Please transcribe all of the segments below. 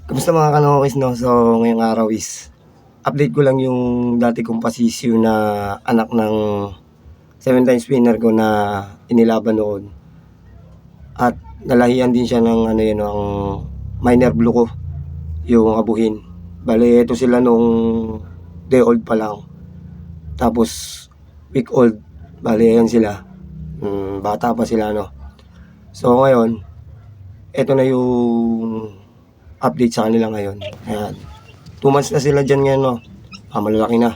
Kamusta mga kanokis 'no? So, ngayong araw is update ko lang yung dati kong pasisiw na anak ng 7 times winner ko na inilaban noon. At nalahian din siya ng ano yun, ng minor blue ko, yung abuhin. Bale, ito sila nung day old pa lang. Tapos week old, bale yan sila. Bata pa sila no. So ngayon, ito na yung update sa kanila ngayon. Ayan. 2 months na sila dyan ngayon, no? Malalaki na.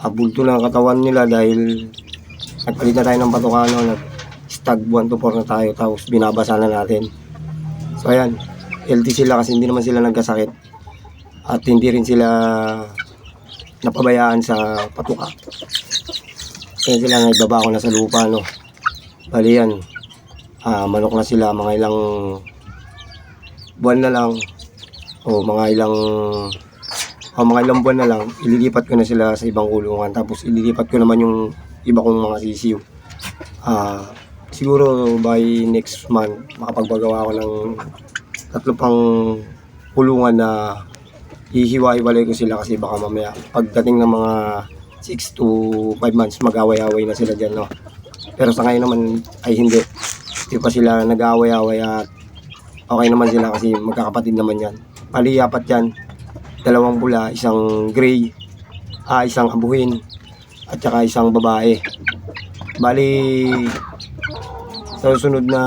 Bulto na ang katawan nila dahil nagpalit na tayo ng patukano. Nag-stag 1 to 4 na tayo, tapos binabasa na natin. So, ayan. Healthy sila kasi hindi naman sila nagkasakit. At hindi rin sila napabayaan sa patuka. Kaya sila naibaba ko na sa lupa, no? Bali yan. Manok na sila, mga ilang buwan na lang. O mga ilang buwan na lang, ililipat ko na sila sa ibang kulungan. Tapos ililipat ko naman yung iba kong mga sisiw. Siguro by next month, makapagbagawa ako ng 3 pang kulungan na hihiwa-hiwalay ko sila kasi baka mamaya pagdating ng mga 6 to 5 months mag-away-away na sila dyan, no? Pero sa ngayon naman ay hindi. Hindi pa sila nag-away-away at okay naman sila kasi magkakapatid naman yan. Bali, 4 yan. 2 pula, isang gray, isang abuhin, at saka isang babae. Bali, sa susunod na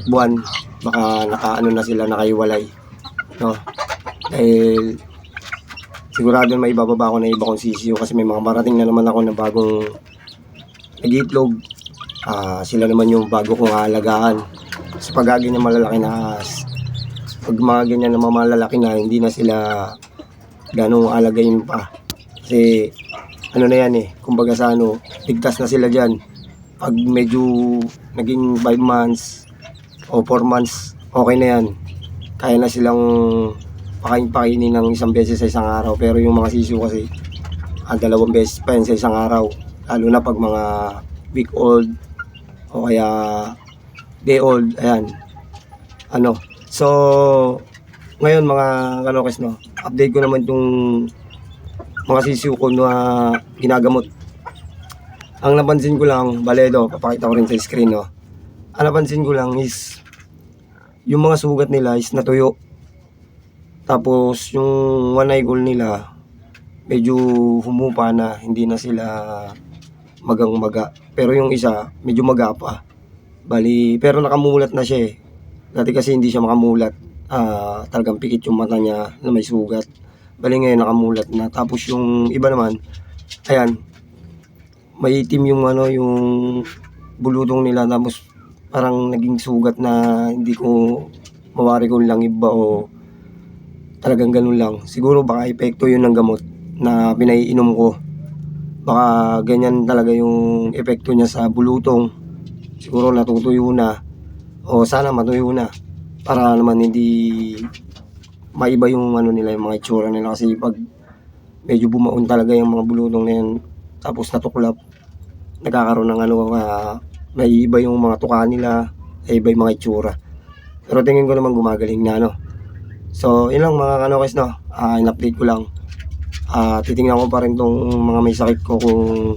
buwan, baka nakaano na sila, nakaiwalay. No? Dahil sigurado may ibababa ko na iba kong sisiyo kasi may mga marating na naman ako na bagong nag-itlog. Sila naman yung bago kong aalagaan. Sa pagagin niya malalaki na pag mga ganyan na malalaki na, hindi na sila ganong alagayin pa. Kasi ano na yan kumbaga sa ligtas na sila dyan. Pag medyo naging 5 months o 4 months, okay na yan. Kaya na silang pakain-pakainin ng 1 beses sa isang araw. Pero yung mga sisiw kasi, 2 beses pa yan sa isang araw. Lalo na pag mga week old o kaya day old, ayan. So, ngayon mga kanokes, no, update ko naman yung mga sisiw ko na ginagamot. Ang napansin ko lang, baledo, papakita ko rin sa screen, no. Ang napansin ko lang is, yung mga sugat nila is natuyo. Tapos, yung one eye goal nila, medyo humupa na, hindi na sila magang-maga. Pero yung isa, medyo maga pa. Bali, pero nakamulat na siya Dati kasi hindi siya makamulat. Talagang pikit yung mata niya na may sugat. Bali ngayon nakamulat na. Tapos yung iba naman, ayan, may itim yung yung bulutong nila. Tapos parang naging sugat na hindi ko mawari kung lang iba o talagang ganun lang. Siguro baka epekto yun ng gamot na pinaiinom ko. Baka ganyan talaga yung epekto niya sa bulutong. Siguro natutuyo na. O sana matuyo na para naman hindi maiba yung nila, yung mga itsura nila. Kasi pag medyo bumaon talaga yung mga bulutong na yan, tapos natuklap, nagkakaroon ng may iba yung mga tuka nila, ay iba yung mga itsura. Pero tingin ko naman gumagaling na So yun lang mga kanokes, no. In-update ko lang. Titingnan ko pa rin tong mga may sakit ko kung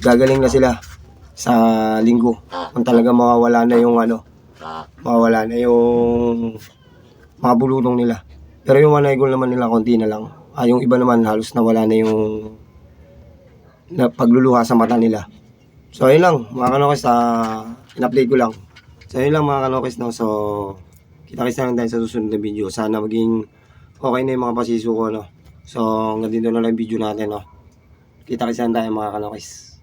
gagaling na sila sa linggo, kung talaga mawawala na yung mawawala na yung mga bulutong nila. Pero yung one eye goal naman nila konti na lang. Yung iba naman halos nawala na yung pagluluha sa mata nila. So ayun lang mga kanokes, in-update ko lang. So ayun lang mga kanokes, no. So kita-kits na lang tayo sa susunod na video. Sana maging okay na yung mga pasiso ko, no. So hanggang dito na lang yung video natin, no. Kita-kits na lang tayo mga kanokes.